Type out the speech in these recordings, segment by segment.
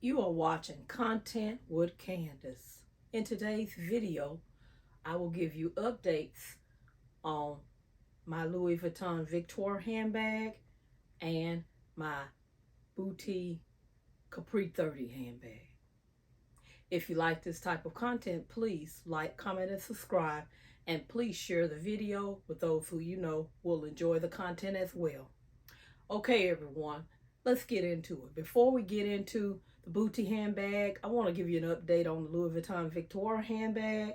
You are watching Content with Candace. In today's video, I will give you updates on my Louis Vuitton Victoire handbag and my Boutique Capri 30 handbag. If you like this type of content, please like, comment, and subscribe. And please share the video with those who you know will enjoy the content as well. Okay, everyone, let's get into it. Before we get into the Boutique handbag, I want to give you an update on the Louis Vuitton Victoire handbag.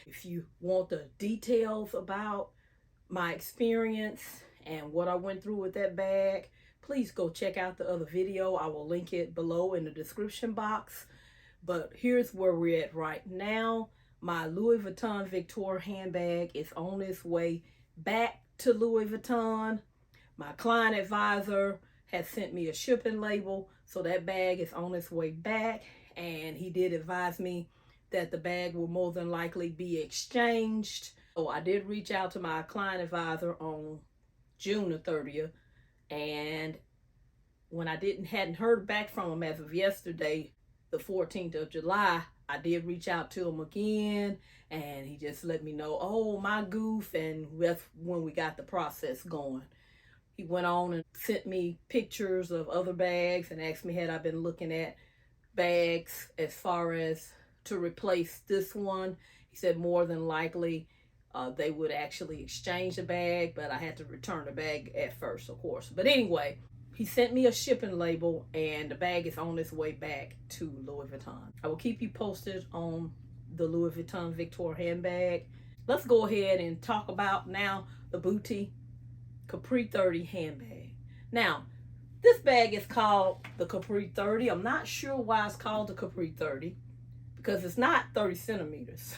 If you want the details about my experience and what I went through with that bag, please go check out the other video. I will link it below in the description box. But here's where we're at right now. My Louis Vuitton Victoire handbag is on its way back to Louis Vuitton. My client advisor has sent me a shipping label, so that bag is on its way back, and he did advise me that the bag will more than likely be exchanged. So I did reach out to my client advisor on June the 30th, and when I hadn't heard back from him as of yesterday, the 14th of July, I did reach out to him again, and he just let me know, oh, my goof, and that's when we got the process going. He went on and sent me pictures of other bags and asked me had I been looking at bags as far as to replace this one. He said more than likely they would actually exchange the bag, but I had to return the bag at first, of course. But anyway, he sent me a shipping label, and the bag is on its way back to Louis Vuitton. I will keep you posted on the Louis Vuitton Victoire handbag. Let's go ahead and talk about now the Boutique Capri 30 handbag. Now, this bag is called the Capri 30. I'm not sure why it's called the Capri 30, because it's not 30 centimeters.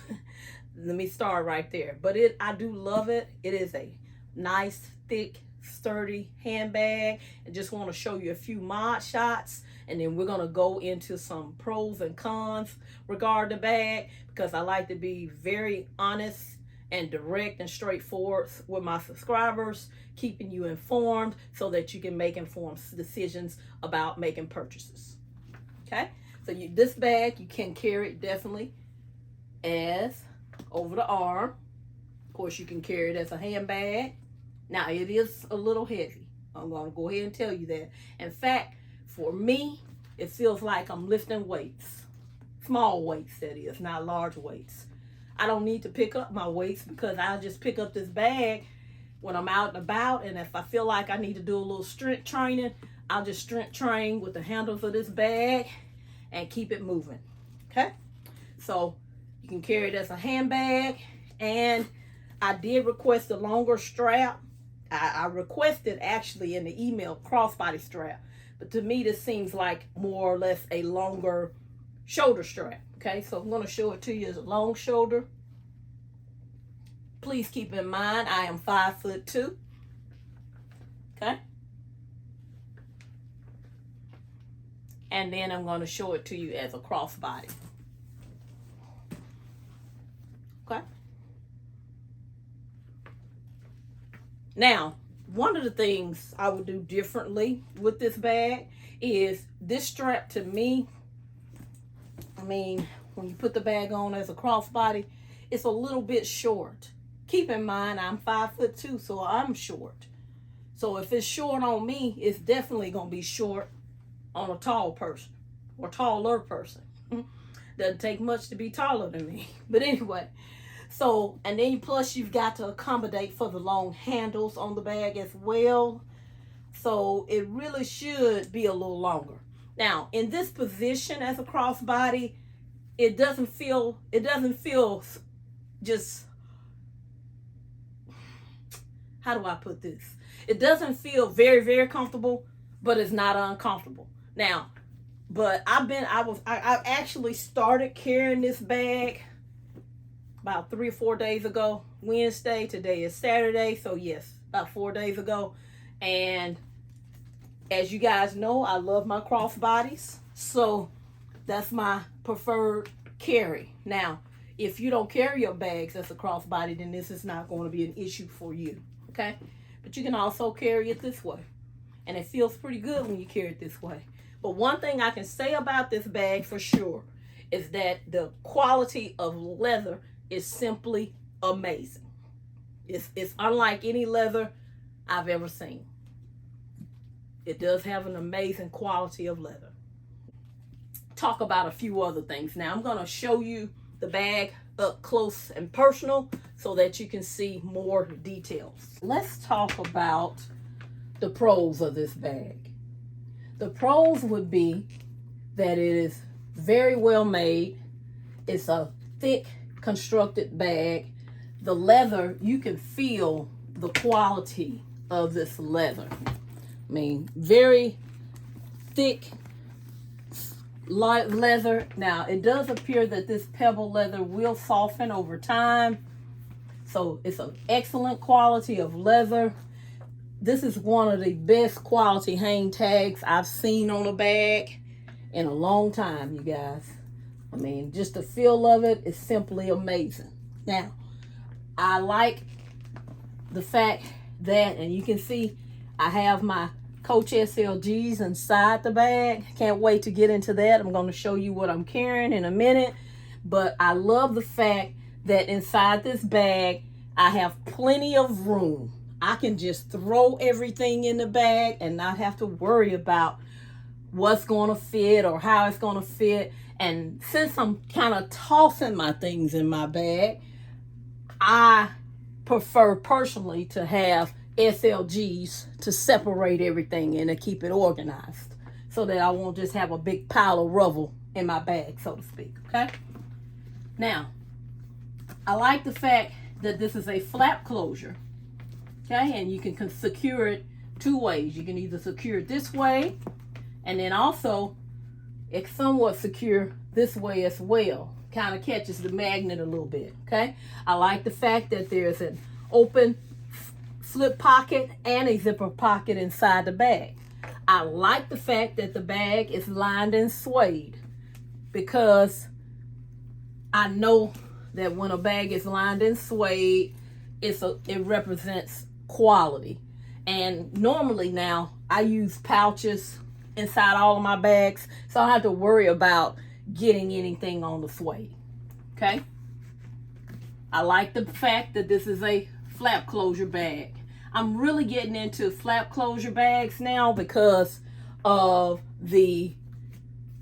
Let me start right there. But I do love it. It is a nice, thick, sturdy handbag. And just want to show you a few mod shots, and then we're going to go into some pros and cons regarding the bag, because I like to be very honest and direct and straightforward with my subscribers, keeping you informed so that you can make informed decisions about making purchases. Okay, so this bag, you can carry it definitely as over the arm. Of course, you can carry it as a handbag. Now, it is a little heavy. I'm going to go ahead and tell you that. In fact, for me, it feels like I'm lifting weights. Small weights, that is, not large weights. I don't need to pick up my weights, because I just pick up this bag when I'm out and about. And if I feel like I need to do a little strength training, I'll just strength train with the handles of this bag and keep it moving. Okay? So you can carry it as a handbag. And I did request a longer strap. I requested actually in the email crossbody strap, but to me this seems like more or less a longer shoulder strap. Okay, so I'm going to show it to you as a long shoulder. Please keep in mind I am 5'2". Okay, and then I'm going to show it to you as a crossbody. Okay. Now, one of the things I would do differently with this bag is this strap. To me, I mean, when you put the bag on as a crossbody, it's a little bit short. Keep in mind, I'm 5'2", so I'm short. So if it's short on me, it's definitely going to be short on a tall person or taller person. Doesn't take much to be taller than me. But anyway. So, and then plus you've got to accommodate for the long handles on the bag as well. So it really should be a little longer. Now, in this position as a crossbody, it doesn't feel just, how do I put this? It doesn't feel very, very comfortable, but it's not uncomfortable. Now, but I actually started carrying this bag about 3 or 4 days ago. Wednesday, today is Saturday, so yes, about 4 days ago. And as you guys know, I love my crossbodies, so that's my preferred carry. Now, if you don't carry your bags as a crossbody, then this is not going to be an issue for you. Okay, but you can also carry it this way, and it feels pretty good when you carry it this way. But one thing I can say about this bag for sure is that the quality of leather is simply amazing. It's unlike any leather I've ever seen. It does have an amazing quality of leather. Talk about a few other things. Now I'm going to show you the bag up close and personal so that you can see more details. Let's talk about the pros of this bag. The pros would be that it is very well made. It's a thick constructed bag. The leather, you can feel the quality of this leather. I mean, very thick, light leather. Now, it does appear that this pebble leather will soften over time. So it's an excellent quality of leather. This is one of the best quality hang tags I've seen on a bag in a long time, you guys. I mean, just the feel of it is simply amazing. Now, I like the fact that, and you can see I have my Coach SLGs inside the bag. Can't wait to get into that. I'm going to show you what I'm carrying in a minute. But I love the fact that inside this bag, I have plenty of room. I can just throw everything in the bag and not have to worry about what's going to fit or how it's going to fit. And since I'm kind of tossing my things in my bag, I prefer personally to have SLGs to separate everything and to keep it organized so that I won't just have a big pile of rubble in my bag, so to speak, okay? Now, I like the fact that this is a flap closure, okay? And you can secure it two ways. You can either secure it this way, and then also it's somewhat secure this way as well. Kind of catches the magnet a little bit, okay? I like the fact that there's an open slip pocket and a zipper pocket inside the bag. I like the fact that the bag is lined in suede because I know that when a bag is lined in suede, it represents quality. And normally now I use pouches inside all of my bags, so I don't have to worry about getting anything on the suede, okay? I like the fact that this is a flap closure bag. I'm really getting into flap closure bags now because of the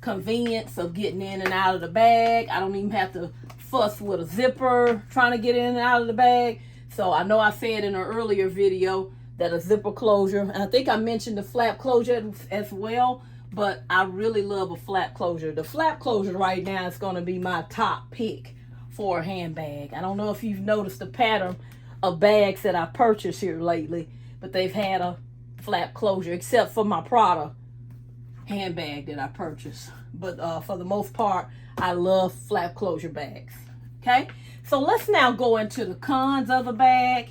convenience of getting in and out of the bag. I don't even have to fuss with a zipper trying to get in and out of the bag. So I know I said in an earlier video that a zipper closure, and I think I mentioned the flap closure as well, but I really love a flap closure. The flap closure right now is going to be my top pick for a handbag. I don't know if you've noticed the pattern of bags that I purchased here lately, but they've had a flap closure, except for my Prada handbag that I purchased. But for the most part, I love flap closure bags. Okay, so let's now go into the cons of the bag.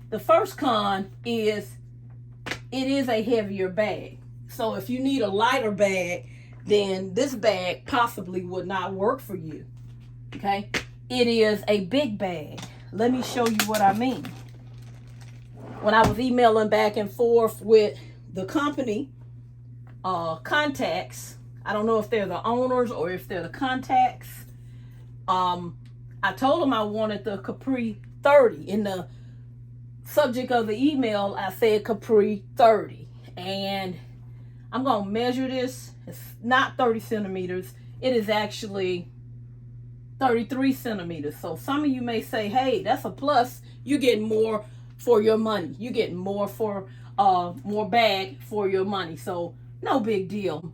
The first con is it is a heavier bag. So if you need a lighter bag, then this bag possibly would not work for you. Okay, it is a big bag. Let me show you what I mean. When I was emailing back and forth with the company, CANDACE, I don't know if they're the owners or if they're the contacts. I told them I wanted the Capri 30. In the subject of the email, I said Capri 30. And I'm going to measure this. It's not 30 centimeters. It is actually 33 centimeters. So some of you may say, hey, that's a plus. You're getting more for your money. You're getting more for more bag for your money. So no big deal.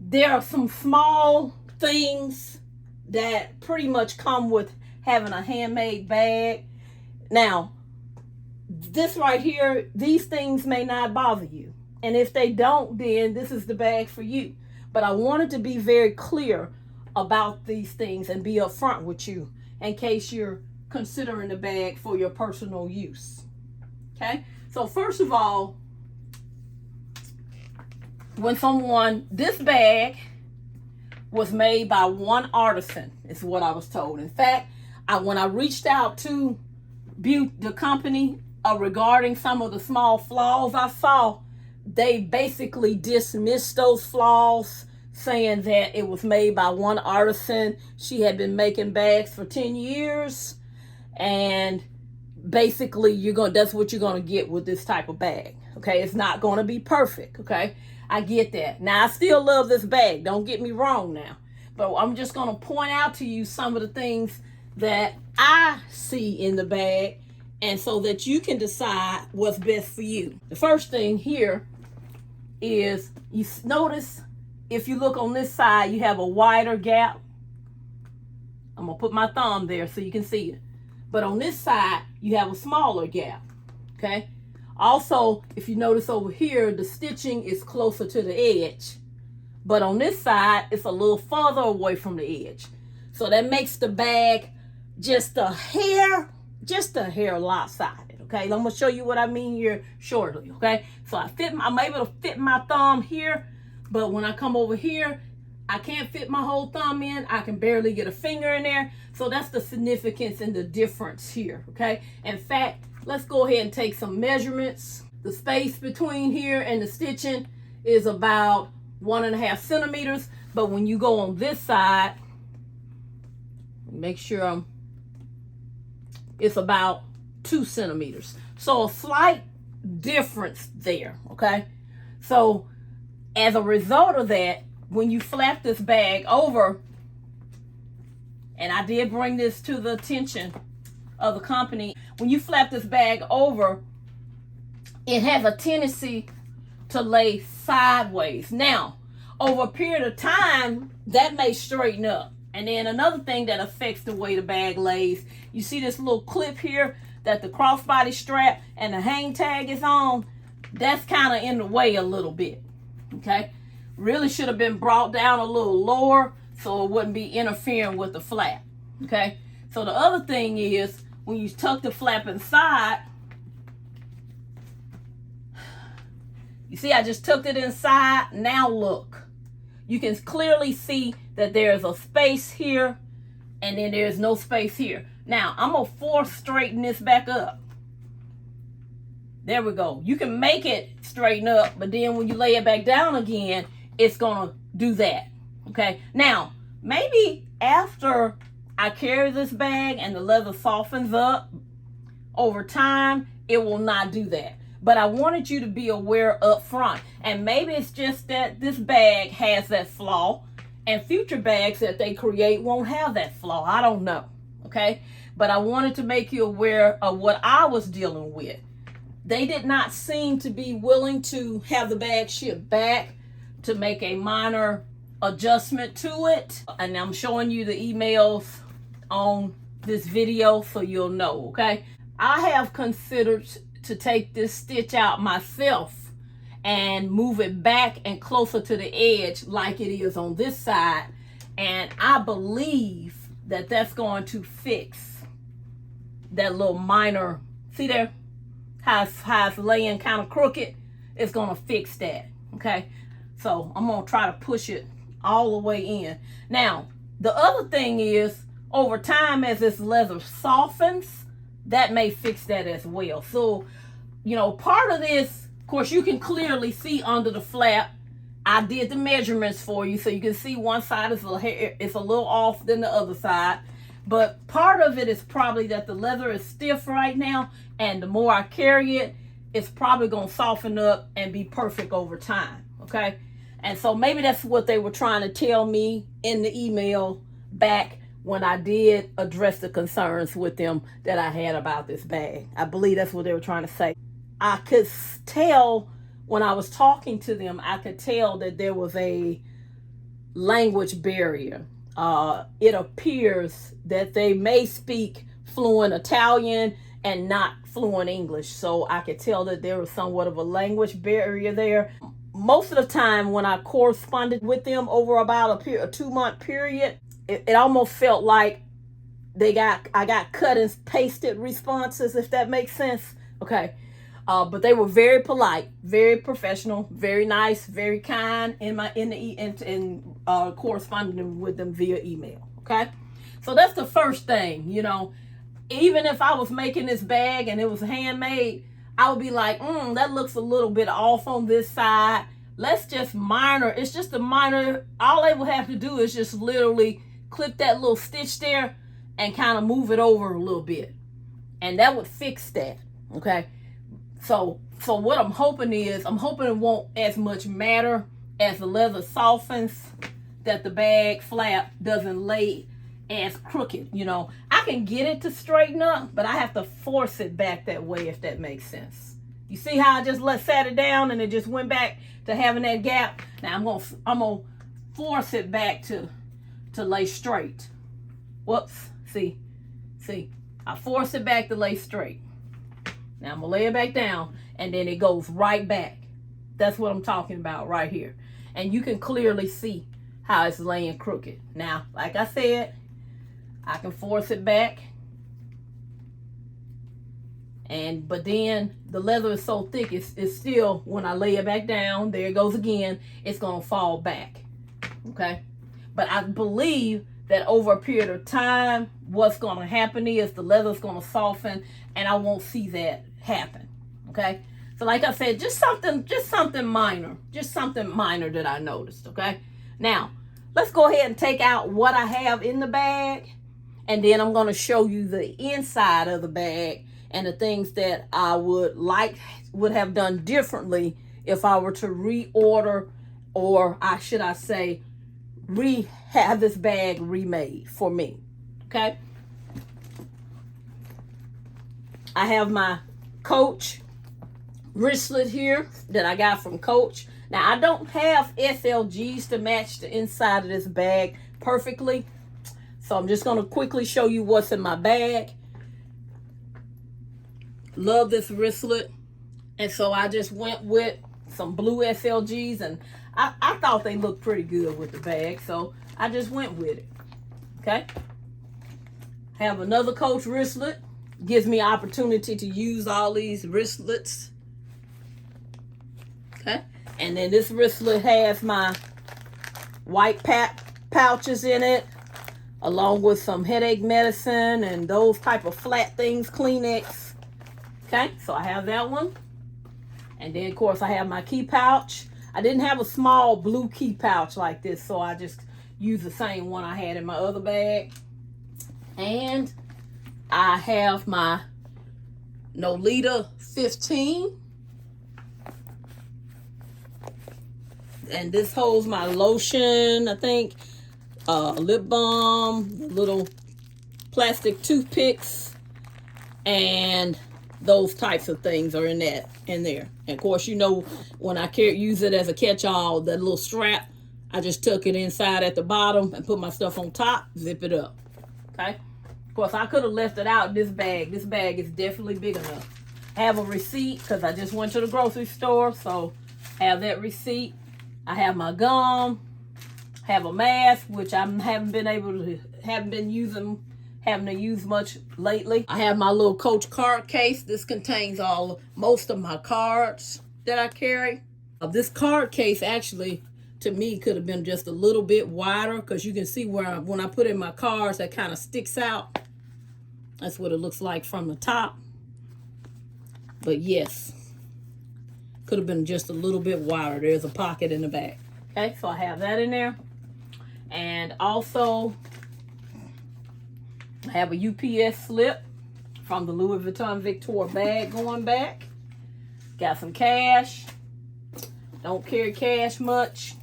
There are some small things that pretty much come with having a handmade bag. Now, this right here, these things may not bother you. And if they don't, then this is the bag for you. But I wanted to be very clear about these things and be upfront with you in case you're considering the bag for your personal use. Okay, so first of all, this bag was made by one artisan, is what I was told. In fact, when I reached out to the company regarding some of the small flaws I saw, they basically dismissed those flaws, saying that it was made by one artisan. She had been making bags for 10 years, and basically that's what you're going to get with this type of bag. Okay, it's not going to be perfect. Okay, I get that. Now, I still love this bag, don't get me wrong now, but I'm just going to point out to you some of the things that I see in the bag, and so that you can decide what's best for you. The first thing here is, you notice, if you look on this side, you have a wider gap. I'm gonna put my thumb there so you can see it. But on this side, you have a smaller gap, okay? Also, if you notice over here, the stitching is closer to the edge. But on this side, it's a little further away from the edge. So that makes the bag just a hair lopsided, okay? I'm gonna show you what I mean here shortly, okay? So I'm able to fit my thumb here, but when I come over here, I can't fit my whole thumb in. I can barely get a finger in there. So that's the significance and the difference here, okay? In fact, let's go ahead and take some measurements. The space between here and the stitching is about 1.5 centimeters. But when you go on this side, make sure it's about 2 centimeters. So a slight difference there, okay? So as a result of that, when you flap this bag over, and I did bring this to the attention of the company, when you flap this bag over, it has a tendency to lay sideways. Now, over a period of time, that may straighten up. And then another thing that affects the way the bag lays, you see this little clip here that the crossbody strap and the hang tag is on? That's kind of in the way a little bit, okay? Really should have been brought down a little lower so it wouldn't be interfering with the flap, okay? So the other thing is, when you tuck the flap inside, you see I just tucked it inside. Now look, you can clearly see that there's a space here and then there's no space here. Now I'm gonna force straighten this back up. There we go. You can make it straighten up, but then when you lay it back down again, it's gonna do that, okay? Now, maybe after I carry this bag and the leather softens up, over time, it will not do that. But I wanted you to be aware up front. And maybe it's just that this bag has that flaw, and future bags that they create won't have that flaw. I don't know, okay? But I wanted to make you aware of what I was dealing with. They did not seem to be willing to have the bag shipped back to make a minor adjustment to it. And I'm showing you the emails on this video so you'll know, okay? I have considered to take this stitch out myself and move it back and closer to the edge like it is on this side. And I believe that that's going to fix that little minor, see there? How it's laying kind of crooked? It's going to fix that, okay? So I'm going to try to push it all the way in. Now, the other thing is, over time, as this leather softens, that may fix that as well. So, you know, part of this, of course, you can clearly see under the flap. I did the measurements for you, so you can see one side is a little off than the other side. But part of it is probably that the leather is stiff right now, and the more I carry it, it's probably going to soften up and be perfect over time, okay? And so maybe that's what they were trying to tell me in the email back when I did address the concerns with them that I had about this bag. I believe that's what they were trying to say. I could tell when I was talking to them, I could tell that there was a language barrier. It appears that they may speak fluent Italian and not fluent English. So I could tell that there was somewhat of a language barrier there. Most of the time when I corresponded with them over about a 2-month period, it almost felt like I got cut and pasted responses, if that makes sense. Okay. But they were very polite, very professional, very nice, very kind in corresponding with them via email. Okay. So that's the first thing, you know. Even if I was making this bag and it was handmade, I would be like, that looks a little bit off on this side. Let's just minor. It's just a minor. All they would have to do is just literally clip that little stitch there and kind of move it over a little bit. And that would fix that. Okay. So what I'm hoping is, I'm hoping it won't as much matter as the leather softens, that the bag flap doesn't lay as crooked. You know, I can get it to straighten up, but I have to force it back that way, if that makes sense. You see how I just sat it down and it just went back to having that gap? Now I'm gonna force it back to lay straight. Whoops. See, I force it back to lay straight. Now I'm gonna lay it back down, and then it goes right back. That's what I'm talking about right here. And you can clearly see how it's laying crooked. Now, like I said, I can force it back. But then the leather is so thick, it's still, when I lay it back down, there it goes again, it's gonna fall back. Okay? But I believe that over a period of time, what's gonna happen is the leather's gonna soften, and I won't see that happen. Okay? So like I said, just something minor that I noticed. Okay? Now, let's go ahead and take out what I have in the bag, and then I'm gonna show you the inside of the bag and the things that I would have done differently if I were to reorder, or should I say, have this bag remade for me. Okay? I have my Coach wristlet here that I got from Coach. Now, I don't have SLGs to match the inside of this bag perfectly, so I'm just going to quickly show you what's in my bag. Love this wristlet, and so I just went with some blue SLGs, and I thought they looked pretty good with the bag, so I just went with it. Okay? Have another Coach wristlet. Gives me opportunity to use all these wristlets. Okay? And then this wristlet has my white pouches in it, along with some headache medicine and those type of flat things, Kleenex. Okay, so I have that one. And then, of course, I have my key pouch. I didn't have a small blue key pouch like this, so I just used the same one I had in my other bag. And I have my Nolita 15. And this holds my lotion, I think, lip balm, little plastic toothpicks, and those types of things are in there. And of course, you know, when I use it as a catch-all, that little strap, I just tuck it inside at the bottom and put my stuff on top, zip it up. Okay? Of course, I could have left it out in this bag. This bag is definitely big enough. I have a receipt because I just went to the grocery store, so I have that receipt. I have my gum, have a mask, which I haven't been having to use much lately. I have my little Coach card case. This contains most of my cards that I carry. This card case actually, to me, could have been just a little bit wider, because you can see where when I put in my cards, that kind of sticks out. That's what it looks like from the top. But yes, could have been just a little bit wider. There's a pocket in the back. Okay, so I have that in there. And also, I have a UPS slip from the Louis Vuitton Victoire bag going back. Got some cash. Don't carry cash much.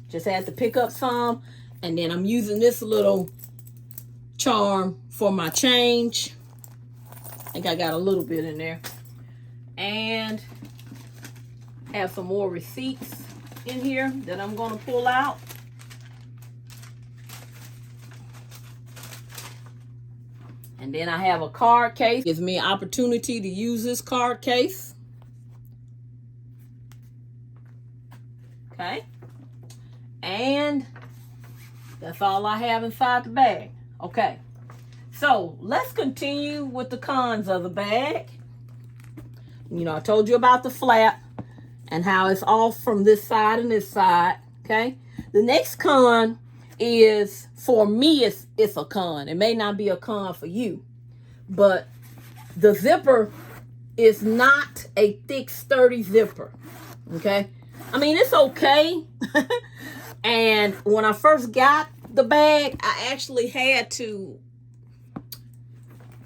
Just had to pick up some. And then I'm using this little charm for my change. I think I got a little bit in there. And have some more receipts in here that I'm going to pull out. And then I have a card case. Gives me an opportunity to use this card case. Okay. And that's all I have inside the bag. Okay. So let's continue with the cons of the bag. You know, I told you about the flap and how it's off from this side and this side. Okay. The next con is, for me, it's a con. It may not be a con for you, but the zipper is not a thick, sturdy zipper, okay? I mean, it's okay. And when I first got the bag, I actually had to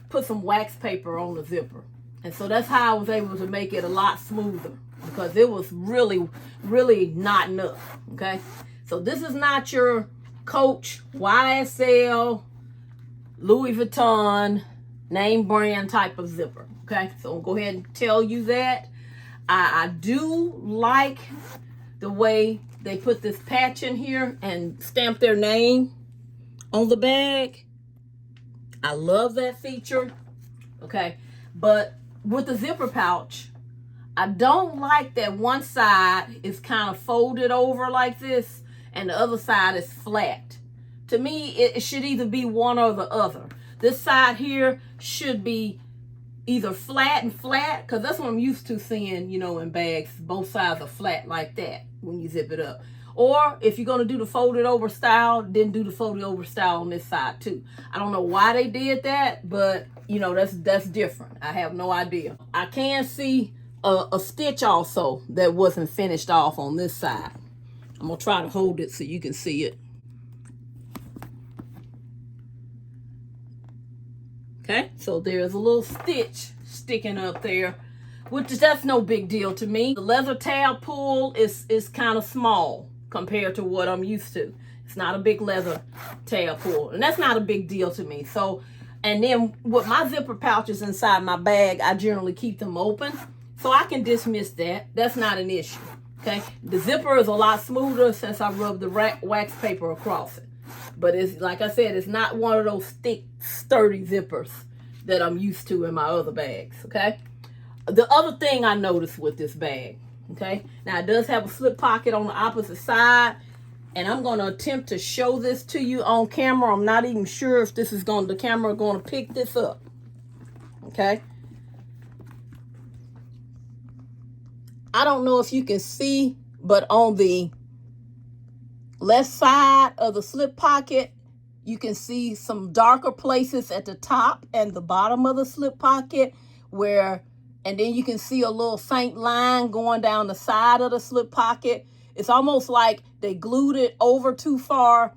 put some wax paper on the zipper. And so that's how I was able to make it a lot smoother, because it was really, really knotting up, okay? So this is not your Coach, YSL, Louis Vuitton, name brand type of zipper, okay? So I'll go ahead and tell you that. I do like the way they put this patch in here and stamp their name on the bag. I love that feature, okay? But with the zipper pouch, I don't like that one side is kind of folded over like this and the other side is flat. To me, it should either be one or the other. This side here should be either flat and flat, because that's what I'm used to seeing, you know, in bags. Both sides are flat like that when you zip it up. Or if you're going to do the folded over style, then do the folded over style on this side too. I don't know why they did that, but you know, that's different. I have no idea. I can see a stitch also that wasn't finished off on this side. I'm going to try to hold it so you can see it. Okay, so there's a little stitch sticking up there, which that's no big deal to me. The leather tab pull is kind of small compared to what I'm used to. It's not a big leather tab pull, and that's not a big deal to me. So, and then with my zipper pouches inside my bag, I generally keep them open, so I can dismiss that. That's not an issue, okay? The zipper is a lot smoother since I rubbed the wax paper across it. But it's, like I said, it's not one of those thick, sturdy zippers that I'm used to in my other bags, okay? The other thing I noticed with this bag, okay? Now, it does have a slip pocket on the opposite side, and I'm going to attempt to show this to you on camera. I'm not even sure if this is the camera going to pick this up, okay? I don't know if you can see, but on the left side of the slip pocket, you can see some darker places at the top and the bottom of the slip pocket and then you can see a little faint line going down the side of the slip pocket. It's almost like they glued it over too far,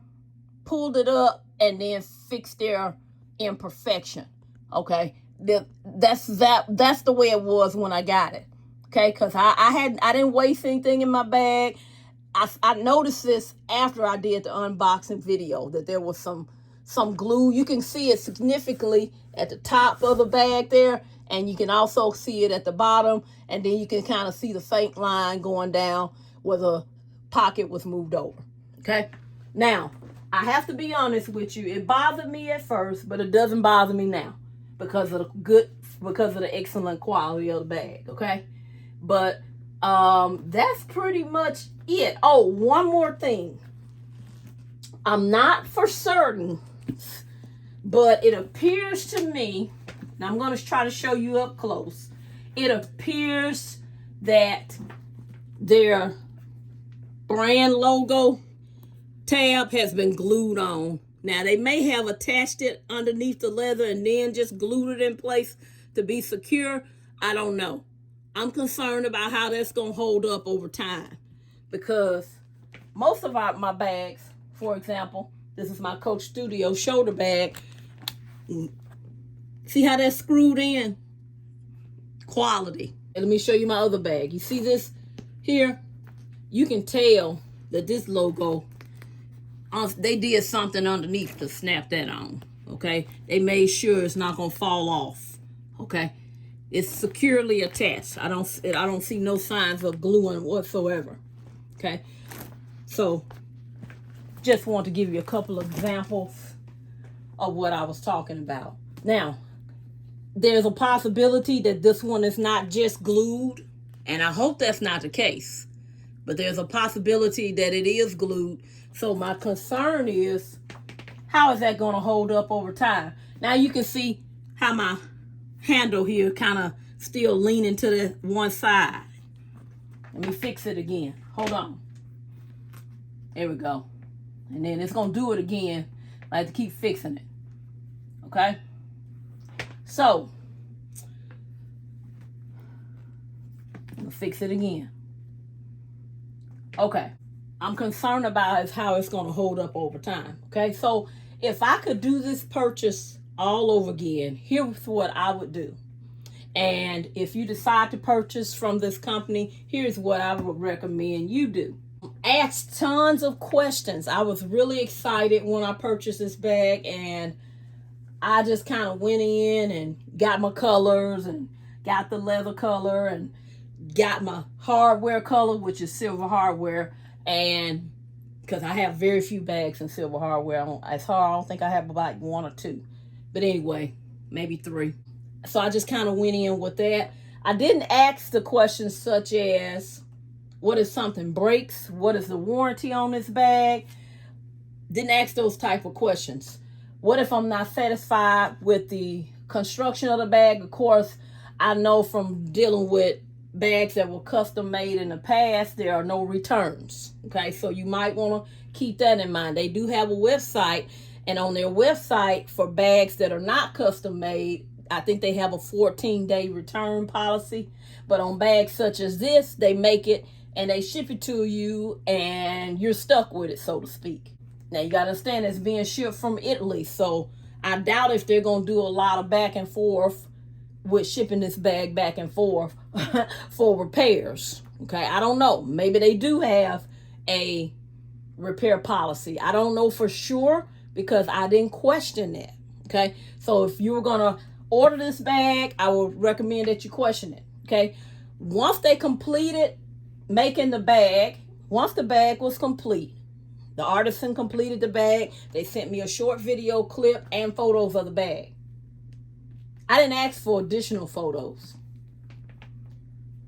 pulled it up, and then fixed their imperfection, okay? That's the way it was when I got it, okay? Because I didn't waste anything in my bag. I noticed this after I did the unboxing video, that there was some glue. You can see it significantly at the top of the bag there, and you can also see it at the bottom, and then you can kind of see the faint line going down where the pocket was moved over, okay? Now, I have to be honest with you. It bothered me at first, but it doesn't bother me now because of the excellent quality of the bag, okay? But that's pretty much it. Oh, one more thing. I'm not for certain, but it appears to me, now I'm going to try to show you up close. It appears that their brand logo tab has been glued on. Now, they may have attached it underneath the leather and then just glued it in place to be secure. I don't know. I'm concerned about how that's going to hold up over time, because most of my bags, for example, this is my Coach Studio shoulder bag. See how that's screwed in? Quality. And let me show you my other bag. You see this here? You can tell that this logo, they did something underneath to snap that on, okay? They made sure it's not going to fall off, okay? It's securely attached. I don't see no signs of gluing whatsoever, okay? So, just want to give you a couple of examples of what I was talking about. Now, there's a possibility that this one is not just glued, and I hope that's not the case. But there's a possibility that it is glued. So my concern is, how is that going to hold up over time? Now you can see how my handle here kind of still leaning to the one side. Let me fix it again. Hold on. There we go. And then it's going to do it again. I have to keep fixing it. Okay? So, gonna fix it again. Okay, I'm concerned about is how it's gonna hold up over time. Okay, so if I could do this purchase all over again, here's what I would do. And if you decide to purchase from this company, here's what I would recommend you do. Ask tons of questions. I was really excited when I purchased this bag, and I just kind of went in and got my colors and got the leather color and got my hardware color, which is silver hardware. And because I have very few bags in silver hardware, I don't think I have about 1 or 2, but anyway, maybe 3. So I just kind of went in with that. I didn't ask the questions such as, what if something breaks? What is the warranty on this bag? Didn't ask those type of questions. What if I'm not satisfied with the construction of the bag? Of course, I know from dealing with bags that were custom made in the past, there are no returns. Okay, so you might want to keep that in mind. They do have a website, and on their website for bags that are not custom made, I think they have a 14-day return policy. But on bags such as this, they make it and they ship it to you, and you're stuck with it, so to speak. Now, you got to understand it's being shipped from Italy, so I doubt if they're going to do a lot of back and forth with shipping this bag back and forth for repairs. Okay, I don't know. Maybe they do have a repair policy. I don't know for sure because I didn't question that. Okay, so if you were going to order this bag, I would recommend that you question it. Okay, once they completed making the bag, once the bag was complete, the artisan completed the bag, they sent me a short video clip and photos of the bag. I didn't ask for additional photos.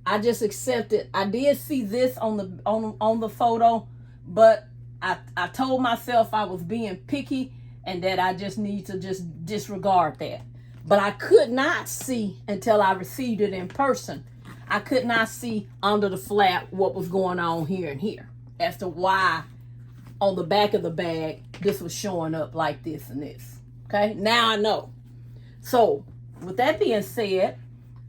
I just accepted. I did see this on the photo, but I told myself I was being picky and that I just need to just disregard that. But I could not see until I received it in person. I could not see under the flap what was going on here and here as to why on the back of the bag this was showing up like this and this. Okay, now I know. So with that being said,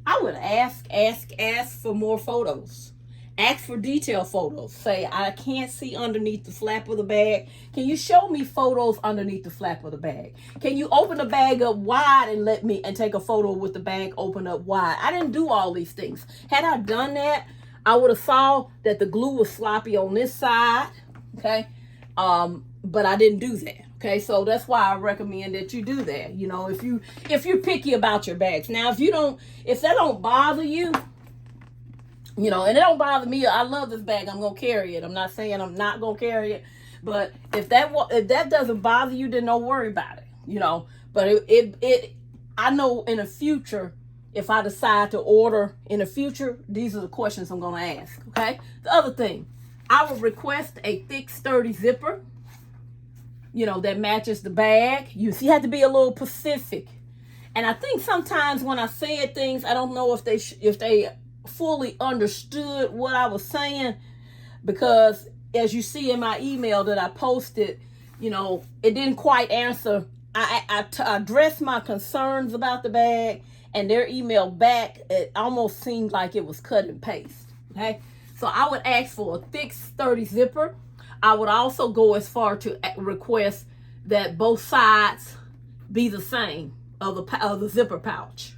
I would ask for more photos. Ask for detailed photos. Say, I can't see underneath the flap of the bag. Can you show me photos underneath the flap of the bag? Can you open the bag up wide and take a photo with the bag open up wide? I didn't do all these things. Had I done that, I would have saw that the glue was sloppy on this side. Okay, but I didn't do that. Okay, so that's why I recommend that you do that. You know, if you're picky about your bags. Now, if that don't bother you, you know, and it don't bother me. I love this bag. I'm gonna carry it. I'm not saying I'm not gonna carry it, but if that doesn't bother you, then don't worry about it. You know, but I know in the future, if I decide to order in the future, these are the questions I'm gonna ask. Okay. The other thing, I would request a thick, sturdy zipper. You know, that matches the bag. You have to be a little specific. And I think sometimes when I said things, I don't know if they fully understood what I was saying, because as you see in my email that I posted, you know, it didn't quite answer. I addressed my concerns about the bag, and their email back, it almost seemed like it was cut and paste. Okay, so I would ask for a thick, sturdy zipper. I would also go as far to request that both sides be the same of the zipper pouch.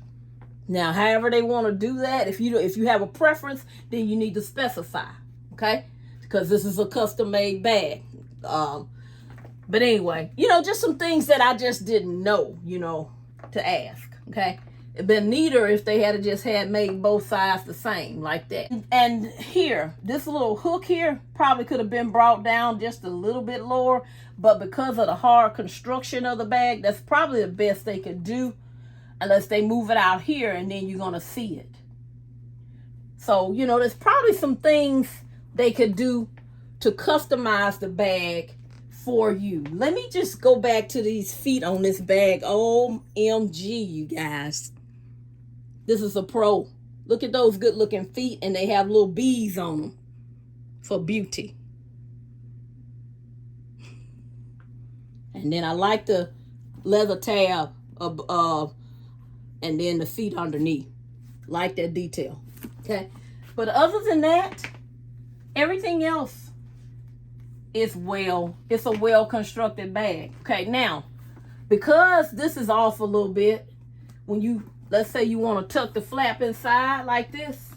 Now, however they want to do that, if you have a preference, then you need to specify, okay? Because this is a custom-made bag. But anyway, you know, just some things that I just didn't know, you know, to ask, okay? It'd been neater if they had made both sides the same like that. And here, this little hook here probably could have been brought down just a little bit lower, but because of the hard construction of the bag, that's probably the best they could do, unless they move it out here and then you're going to see it. So, you know, there's probably some things they could do to customize the bag for you. Let me just go back to these feet on this bag. OMG, you guys. This is a pro. Look at those good looking feet, and they have little bees on them for beauty. And then I like the leather tab of and then the feet underneath. Like that detail. Okay. But other than that, everything else is it's a well-constructed bag. Okay, now, because this is off a little bit, when you, let's say you want to tuck the flap inside like this,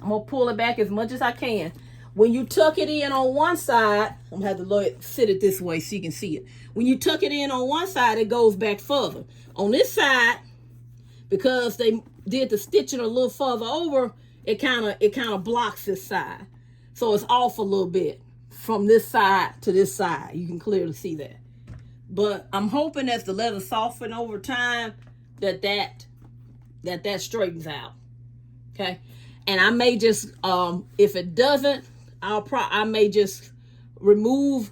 I'm going to pull it back as much as I can. When you tuck it in on one side, I'm going to have to sit it this way so you can see it. When you tuck it in on one side, it goes back further. On this side, because they did the stitching a little further over, it kind of blocks this side. So it's off a little bit from this side to this side. You can clearly see that. But I'm hoping as the leather softens over time that straightens out. Okay? And I may just if it doesn't, I may just remove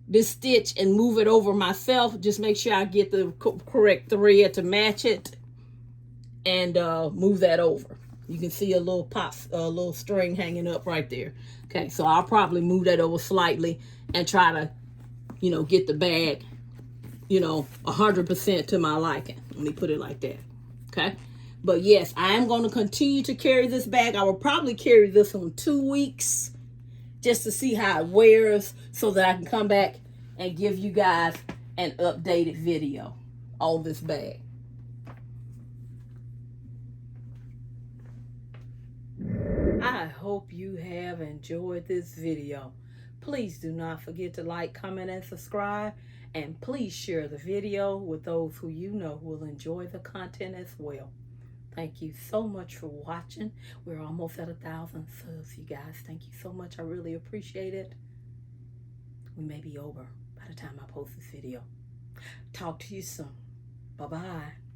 this stitch and move it over myself. Just make sure I get the correct thread to match it, and move that over. You can see a little string hanging up right there. Okay, so I'll probably move that over slightly and try to, get the bag, 100% to my liking. Let me put it like that. Okay. But yes, I am going to continue to carry this bag. I will probably carry this on 2 weeks just to see how it wears, so that I can come back and give you guys an updated video on this bag. I hope you have enjoyed this video. Please do not forget to like, comment, and subscribe. And please share the video with those who you know will enjoy the content as well. Thank you so much for watching. We're almost at 1,000 subs, you guys. Thank you so much. I really appreciate it. We may be over by the time I post this video. Talk to you soon. Bye-bye.